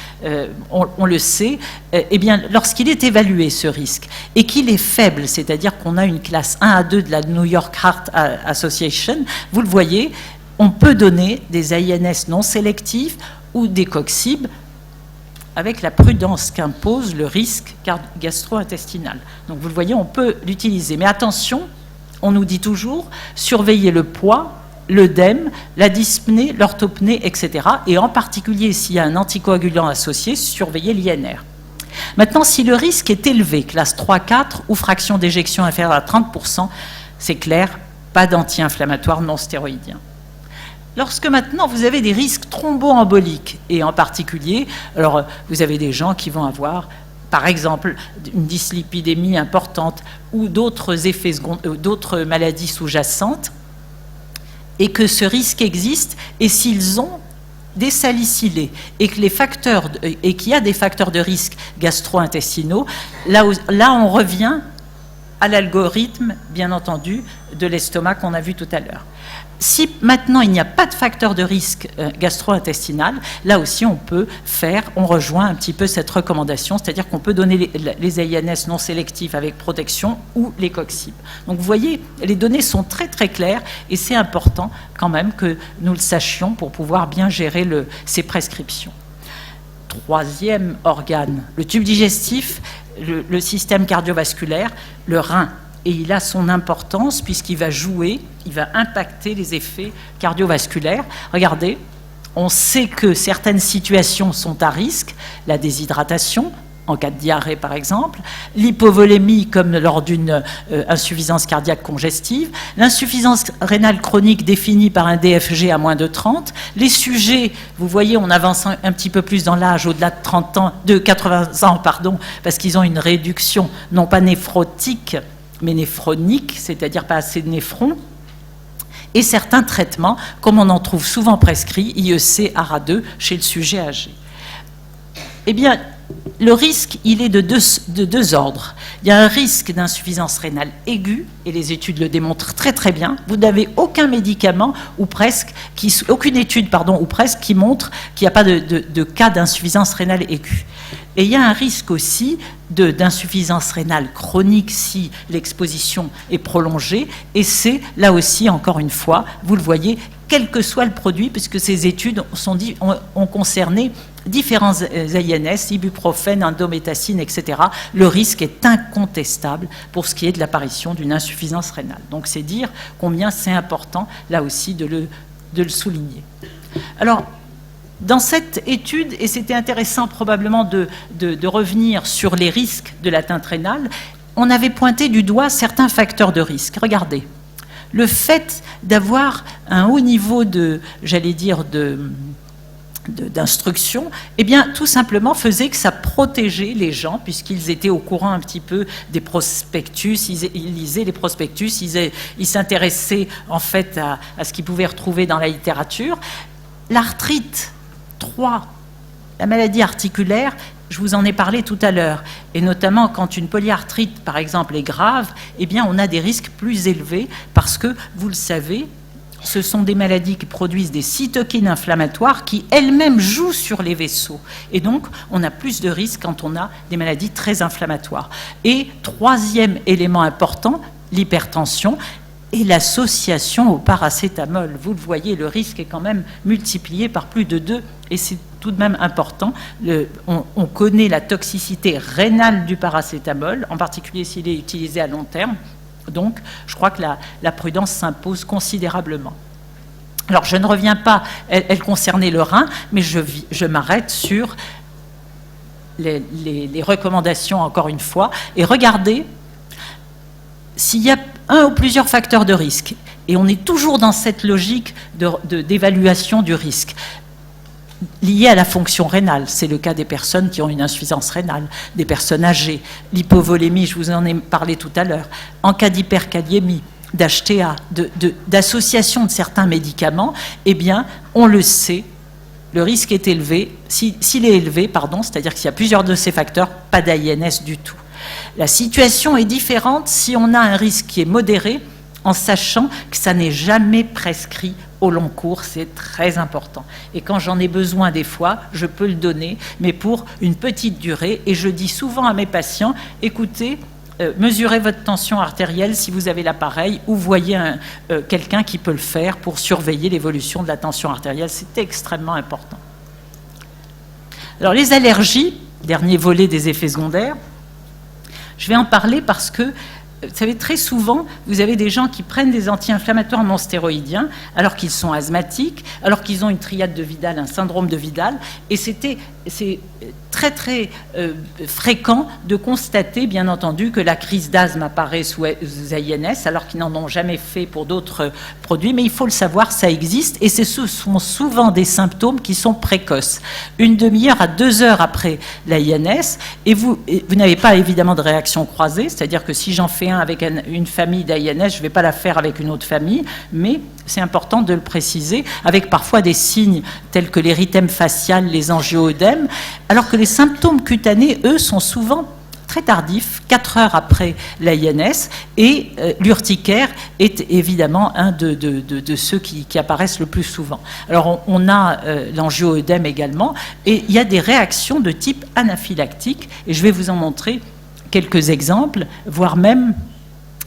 on le sait, eh bien, lorsqu'il est évalué, ce risque, et qu'il est faible, c'est-à-dire qu'on a une classe 1 à 2 de la New York Heart Association, vous le voyez, on peut donner des AINS non sélectifs ou des coxibes avec la prudence qu'impose le risque gastro-intestinal. Donc, vous le voyez, on peut l'utiliser. Mais attention, on nous dit toujours surveiller le poids, l'œdème, la dyspnée, l'orthopnée, etc. Et en particulier, s'il y a un anticoagulant associé, surveiller l'INR. Maintenant, si le risque est élevé, classe 3-4 ou fraction d'éjection inférieure à 30%, c'est clair, pas d'anti-inflammatoire non stéroïdien. Lorsque maintenant vous avez des risques thromboemboliques, et en particulier, alors vous avez des gens qui vont avoir, par exemple, une dyslipidémie importante ou d'autres effets d'autres maladies sous-jacentes, et que ce risque existe, et s'ils ont des salicylés et qu'il y a des facteurs de risque gastro-intestinaux, là on revient à l'algorithme, bien entendu, de l'estomac qu'on a vu tout à l'heure. Si maintenant il n'y a pas de facteur de risque gastro-intestinal, là aussi on rejoint un petit peu cette recommandation, c'est-à-dire qu'on peut donner les AINS non sélectifs avec protection ou les coxibes. Donc vous voyez, les données sont très très claires et c'est important quand même que nous le sachions pour pouvoir bien gérer ces prescriptions. Troisième organe, le tube digestif, le système cardiovasculaire, le rein. Et il a son importance puisqu'il va il va impacter les effets cardiovasculaires. Regardez, on sait que certaines situations sont à risque, la déshydratation, en cas de diarrhée par exemple, l'hypovolémie comme lors d'une insuffisance cardiaque congestive, l'insuffisance rénale chronique définie par un DFG à moins de 30, les sujets, vous voyez, on avance un petit peu plus dans l'âge, au-delà de 80 ans, parce qu'ils ont une réduction non pas néphrotique, mais néphronique, c'est-à-dire pas assez de néphrons, et certains traitements, comme on en trouve souvent prescrits, IEC, ARA2, chez le sujet âgé. Eh bien, le risque, il est de deux ordres. Il y a un risque d'insuffisance rénale aiguë, et les études le démontrent très très bien. Vous n'avez aucun médicament, ou presque, aucune étude, ou presque, qui montre qu'il n'y a pas de cas d'insuffisance rénale aiguë. Et il y a un risque aussi d'insuffisance rénale chronique si l'exposition est prolongée, et c'est, là aussi, encore une fois, vous le voyez, quel que soit le produit, puisque ces études ont concerné différents AINS, ibuprofène, indométacine, etc. Le risque est incontestable pour ce qui est de l'apparition d'une insuffisance rénale. Donc c'est dire combien c'est important, là aussi, de le souligner. Alors, dans cette étude, et c'était intéressant probablement de revenir sur les risques de l'atteinte rénale, on avait pointé du doigt certains facteurs de risque. Regardez, le fait d'avoir un haut niveau d'instruction, eh bien, tout simplement faisait que ça protégeait les gens, puisqu'ils étaient au courant un petit peu des prospectus, ils lisaient les prospectus, ils s'intéressaient en fait à ce qu'ils pouvaient retrouver dans la littérature. L'arthrite 3, la maladie articulaire, je vous en ai parlé tout à l'heure, et notamment quand une polyarthrite, par exemple, est grave, eh bien, on a des risques plus élevés parce que, vous le savez, ce sont des maladies qui produisent des cytokines inflammatoires qui elles-mêmes jouent sur les vaisseaux. Et donc, on a plus de risques quand on a des maladies très inflammatoires. Et troisième élément important, l'hypertension et l'association au paracétamol. Vous le voyez, le risque est quand même multiplié par plus de 2, et c'est tout de même important. On connaît la toxicité rénale du paracétamol, en particulier s'il est utilisé à long terme. Donc, je crois que la prudence s'impose considérablement. Alors, je ne reviens pas, elle concernait le rein, mais je m'arrête sur les recommandations, encore une fois, et regardez s'il y a un ou plusieurs facteurs de risque, et on est toujours dans cette logique d'évaluation du risque, lié à la fonction rénale. C'est le cas des personnes qui ont une insuffisance rénale, des personnes âgées, l'hypovolémie, je vous en ai parlé tout à l'heure, en cas d'hyperkaliémie, d'HTA, d'association de certains médicaments, eh bien, on le sait, le risque est élevé. S'il est élevé, c'est-à-dire qu'il y a plusieurs de ces facteurs, pas d'AINS du tout. La situation est différente si on a un risque qui est modéré, en sachant que ça n'est jamais prescrit au long cours, c'est très important. Et quand j'en ai besoin des fois, je peux le donner, mais pour une petite durée. Et je dis souvent à mes patients, écoutez, mesurez votre tension artérielle si vous avez l'appareil, ou voyez quelqu'un qui peut le faire pour surveiller l'évolution de la tension artérielle. C'est extrêmement important. Alors les allergies, dernier volet des effets secondaires, je vais en parler parce que vous savez, très souvent, vous avez des gens qui prennent des anti-inflammatoires non stéroïdiens alors qu'ils sont asthmatiques, alors qu'ils ont une triade de Vidal, un syndrome de Vidal, et c'est très très fréquent de constater, bien entendu, que la crise d'asthme apparaît sous INS, alors qu'ils n'en ont jamais fait pour d'autres produits, mais il faut le savoir, ça existe, et ce sont souvent des symptômes qui sont précoces. 1 demi-heure à 2 heures après l'INS, et vous n'avez pas évidemment de réaction croisée, c'est-à-dire que si j'en fais un avec une famille d'INS, je ne vais pas la faire avec une autre famille, mais c'est important de le préciser, avec parfois des signes tels que l'érythème facial, les angioœdèmes, alors que les symptômes cutanés, eux, sont souvent très tardifs, 4 heures après l'INS, et l'urticaire est évidemment un de ceux qui apparaissent le plus souvent. Alors on a l'angioœdème également, et il y a des réactions de type anaphylactique, et je vais vous en montrer quelques exemples, voire même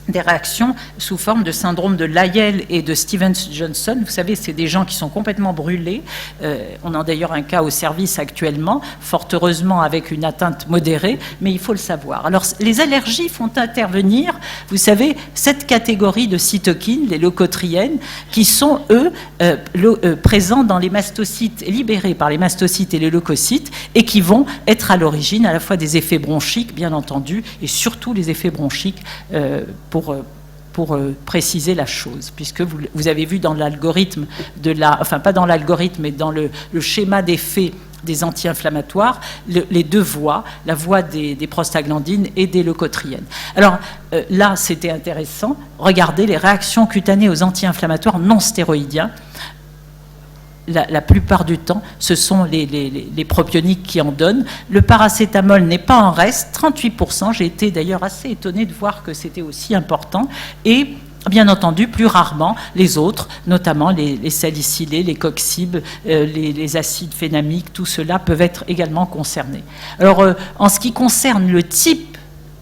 des réactions sous forme de syndrome de Lyell et de Stevens-Johnson. Vous savez, c'est des gens qui sont complètement brûlés. On a d'ailleurs un cas au service actuellement, fort heureusement avec une atteinte modérée, mais il faut le savoir. Alors, les allergies font intervenir, vous savez, cette catégorie de cytokines, les leucotriènes, qui sont, eux, présents dans les mastocytes, libérés par les mastocytes et les leucocytes, et qui vont être à l'origine à la fois des effets bronchiques, bien entendu, et surtout les effets bronchiques pour préciser la chose, puisque vous avez vu dans l'algorithme enfin pas dans l'algorithme, mais dans le schéma d'effet des anti-inflammatoires, les deux voies, la voie des prostaglandines et des leucotriènes. Alors là, c'était intéressant. Regardez les réactions cutanées aux anti-inflammatoires non stéroïdiens. La plupart du temps, ce sont les propioniques qui en donnent. Le paracétamol n'est pas en reste, 38%. J'ai été d'ailleurs assez étonnée de voir que c'était aussi important. Et bien entendu, plus rarement, les autres, notamment les salicylés, les coxibes, les acides phénamiques, tout cela peuvent être également concernés. Alors, en ce qui concerne le type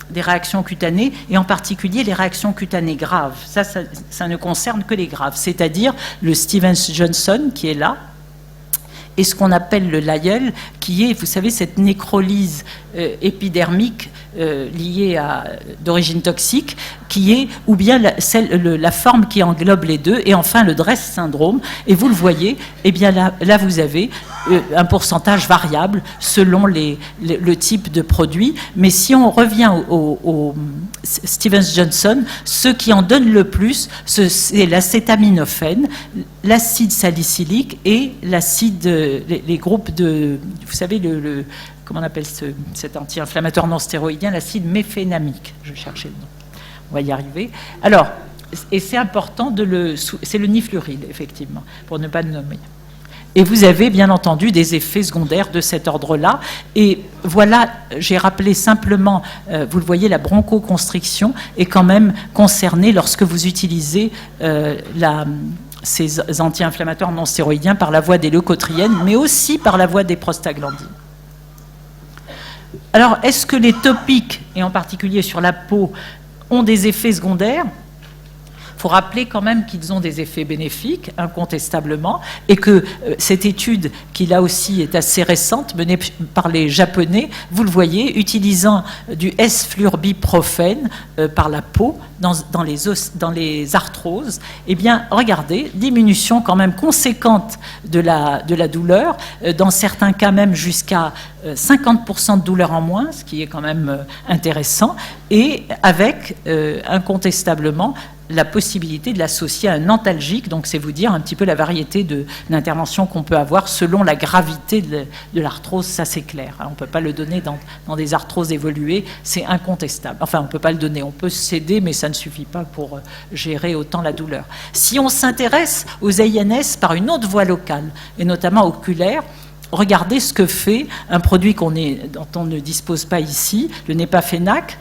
des réactions cutanées, et en particulier les réactions cutanées graves. Ça ne concerne que les graves, c'est-à-dire le Stevens-Johnson qui est là, et ce qu'on appelle le Lyell, qui est, vous savez, cette nécrolyse épidermique liée d'origine toxique, qui est, ou bien la forme qui englobe les deux, et enfin le Dress syndrome. Et vous le voyez, eh bien là vous avez un pourcentage variable selon le type de produit. Mais si on revient au Stevens-Johnson, ceux qui en donnent le plus, c'est l'acétaminophène, l'acide salicylique et l'acide, les groupes de, vous savez, comment on appelle cet anti-inflammatoire non stéroïdien, l'acide méphénamique. Je cherchais le nom. On va y arriver. Alors, et c'est important c'est le nifluril, effectivement, pour ne pas le nommer. Et vous avez bien entendu des effets secondaires de cet ordre-là. Et voilà, j'ai rappelé simplement, vous le voyez, la bronchoconstriction est quand même concernée lorsque vous utilisez ces anti-inflammatoires non stéroïdiens par la voie des leucotriènes, mais aussi par la voie des prostaglandines. Alors, est-ce que les topiques, et en particulier sur la peau, ont des effets secondaires ? Il faut rappeler quand même qu'ils ont des effets bénéfiques, incontestablement, et que cette étude, qui là aussi est assez récente, menée par les Japonais, vous le voyez, utilisant du S-fluorbiprophène par la peau dans les arthroses, eh bien, regardez, diminution quand même conséquente de la douleur, dans certains cas même jusqu'à 50% de douleur en moins, ce qui est quand même intéressant, et avec incontestablement la possibilité de l'associer à un antalgique, donc c'est vous dire un petit peu la variété d'interventions qu'on peut avoir selon la gravité de l'arthrose, ça c'est clair. On ne peut pas le donner dans des arthroses évoluées, c'est incontestable. Enfin, on ne peut pas le donner, on peut céder, mais ça ne suffit pas pour gérer autant la douleur. Si on s'intéresse aux INS par une autre voie locale, et notamment oculaire, regardez ce que fait un produit dont on ne dispose pas ici, le Nepafénac.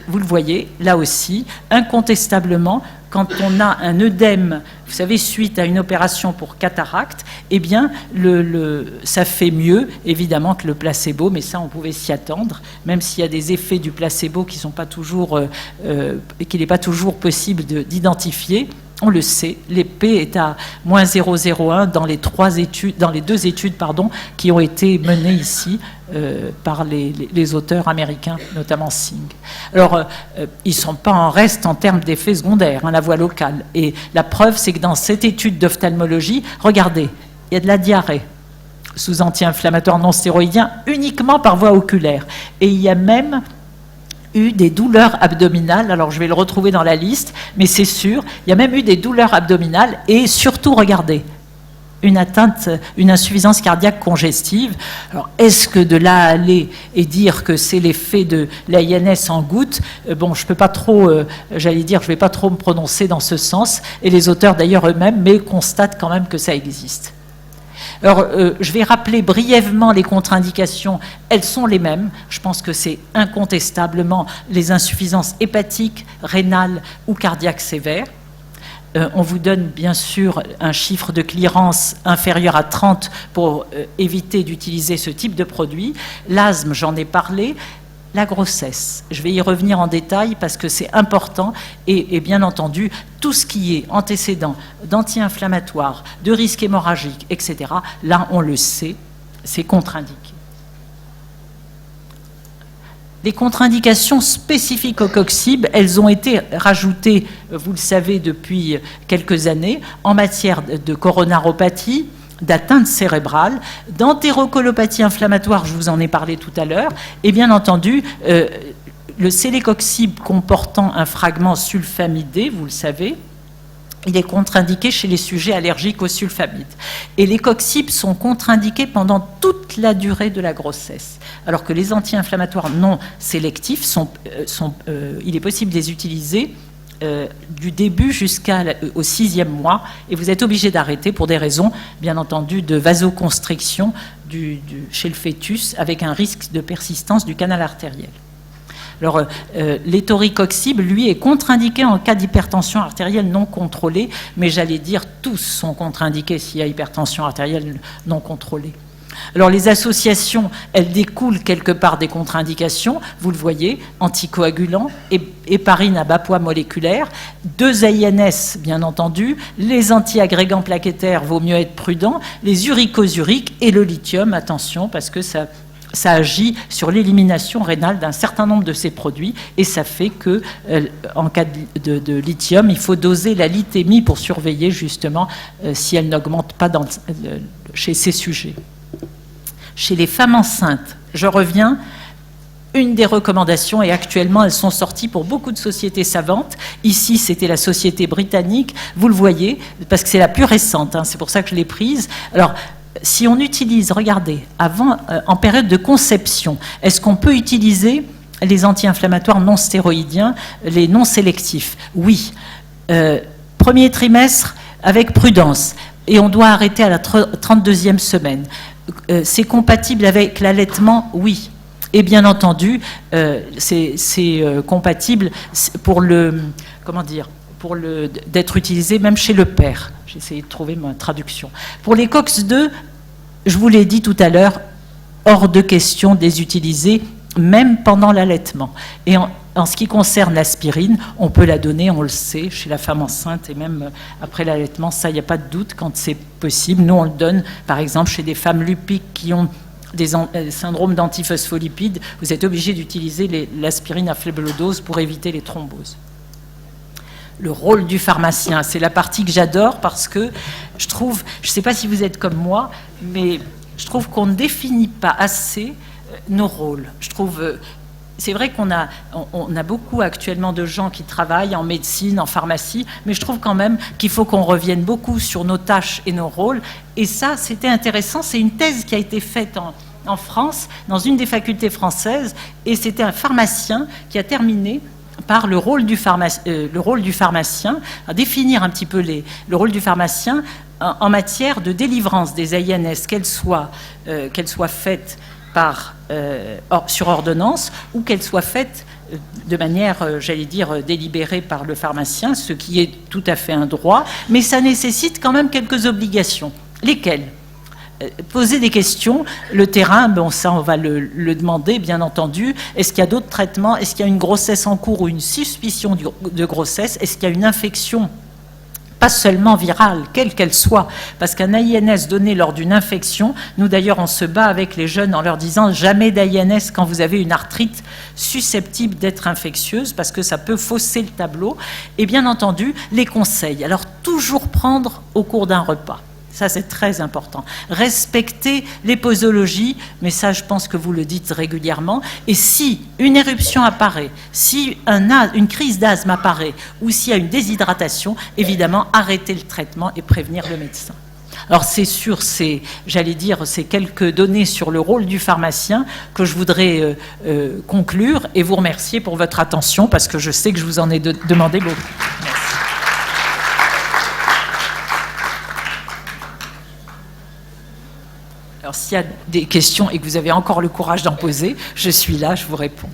Vous le voyez, là aussi, incontestablement, quand on a un œdème, vous savez, suite à une opération pour cataracte, eh bien, ça fait mieux, évidemment, que le placebo, mais ça, on pouvait s'y attendre, même s'il y a des effets du placebo qui sont pas toujours, qu'il n'est pas toujours possible d'identifier. On le sait, l'épée est à moins 0,01 dans les deux études qui ont été menées ici par les auteurs américains, notamment Singh. Alors, ils ne sont pas en reste en termes d'effets secondaires, la voie locale. Et la preuve, c'est que dans cette étude d'ophtalmologie, regardez, il y a de la diarrhée sous anti-inflammatoire non stéroïdien uniquement par voie oculaire. Et il y a même eu des douleurs abdominales, alors je vais le retrouver dans la liste, mais c'est sûr, il y a même eu des douleurs abdominales et surtout, regardez, une insuffisance cardiaque congestive. Alors, est-ce que de là à aller et dire que c'est l'effet de l'INS en gouttes, bon, je peux pas trop, je vais pas trop me prononcer dans ce sens, et les auteurs d'ailleurs eux-mêmes, mais constatent quand même que ça existe. Alors, je vais rappeler brièvement les contre-indications. Elles sont les mêmes. Je pense que c'est incontestablement les insuffisances hépatiques, rénales ou cardiaques sévères. On vous donne bien sûr un chiffre de clearance inférieur à 30 pour éviter d'utiliser ce type de produit. L'asthme, j'en ai parlé. La grossesse, je vais y revenir en détail parce que c'est important et bien entendu, tout ce qui est antécédent d'anti-inflammatoires, de risque hémorragique, etc., là, on le sait, c'est contre-indiqué. Les contre-indications spécifiques au coxib, elles ont été rajoutées, vous le savez, depuis quelques années, en matière de coronaropathie, d'atteinte cérébrale, d'entérocolopathie inflammatoire, je vous en ai parlé tout à l'heure, et bien entendu, le célécoxib comportant un fragment sulfamidé, vous le savez, il est contre-indiqué chez les sujets allergiques au sulfamide. Et les coxibs sont contre-indiqués pendant toute la durée de la grossesse, alors que les anti-inflammatoires non sélectifs, il est possible de les utiliser du début jusqu'au 6e mois, et vous êtes obligé d'arrêter pour des raisons, bien entendu, de vasoconstriction chez le fœtus, avec un risque de persistance du canal artériel. Alors, l'étoricoxib, lui, est contre-indiqué en cas d'hypertension artérielle non contrôlée, mais j'allais dire tous sont contre-indiqués s'il y a hypertension artérielle non contrôlée. Alors les associations, elles découlent quelque part des contre-indications, vous le voyez, anticoagulants, héparine à bas poids moléculaire, 2 AINS bien entendu, les antiagrégants plaquettaires, vaut mieux être prudent, les uricosuriques et le lithium, attention parce que ça agit sur l'élimination rénale d'un certain nombre de ces produits et ça fait que, en cas de lithium, il faut doser la lithémie pour surveiller justement si elle n'augmente pas chez ces sujets. Chez les femmes enceintes, je reviens, une des recommandations, et actuellement elles sont sorties pour beaucoup de sociétés savantes, ici c'était la société britannique, vous le voyez, parce que c'est la plus récente, c'est pour ça que je l'ai prise. Alors, si on utilise, regardez, en période de conception, est-ce qu'on peut utiliser les anti-inflammatoires non stéroïdiens, les non sélectifs? Oui. Premier trimestre, avec prudence, et on doit arrêter à la 32e semaine. C'est compatible avec l'allaitement? Oui. Et bien entendu, c'est compatible pour d'être utilisé même chez le père. J'ai essayé de trouver ma traduction. Pour les COX-2, je vous l'ai dit tout à l'heure, hors de question de les utiliser même pendant l'allaitement. Et en ce qui concerne l'aspirine, on peut la donner, on le sait, chez la femme enceinte et même après l'allaitement, ça, il n'y a pas de doute quand c'est possible. Nous, on le donne, par exemple, chez des femmes lupiques qui ont des syndromes d'antiphospholipides. Vous êtes obligé d'utiliser l'aspirine à faible dose pour éviter les thromboses. Le rôle du pharmacien, c'est la partie que j'adore parce que je trouve, je ne sais pas si vous êtes comme moi, mais je trouve qu'on ne définit pas assez nos rôles. Je trouve, c'est vrai qu'on a beaucoup actuellement de gens qui travaillent en médecine, en pharmacie, mais je trouve quand même qu'il faut qu'on revienne beaucoup sur nos tâches et nos rôles. Et ça, c'était intéressant. C'est une thèse qui a été faite en France, dans une des facultés françaises, et c'était un pharmacien qui a terminé par le rôle du pharmacien, à définir un petit peu le rôle du pharmacien en matière de délivrance des AINS, qu'elles soient faites sur ordonnance ou qu'elles soient faites de manière, j'allais dire, délibérée par le pharmacien, ce qui est tout à fait un droit, mais ça nécessite quand même quelques obligations. Lesquelles ? Poser des questions, le terrain, bon, ça on va le demander bien entendu. Est-ce qu'il y a d'autres traitements? Est-ce qu'il y a une grossesse en cours ou une suspicion de grossesse? Est-ce qu'il y a une infection pas seulement virale, quelle qu'elle soit, parce qu'un AINS donné lors d'une infection, nous d'ailleurs on se bat avec les jeunes en leur disant jamais d'AINS quand vous avez une arthrite susceptible d'être infectieuse, parce que ça peut fausser le tableau, et bien entendu les conseils. Alors toujours prendre au cours d'un repas. Ça, c'est très important. Respecter les posologies, mais ça, je pense que vous le dites régulièrement. Et si une éruption apparaît, si une crise d'asthme apparaît, ou s'il y a une déshydratation, évidemment, arrêter le traitement et prévenir le médecin. Alors, c'est sur ces quelques données sur le rôle du pharmacien que je voudrais conclure et vous remercier pour votre attention, parce que je sais que je vous en ai demandé beaucoup. Merci. Alors, s'il y a des questions et que vous avez encore le courage d'en poser, je suis là, je vous réponds.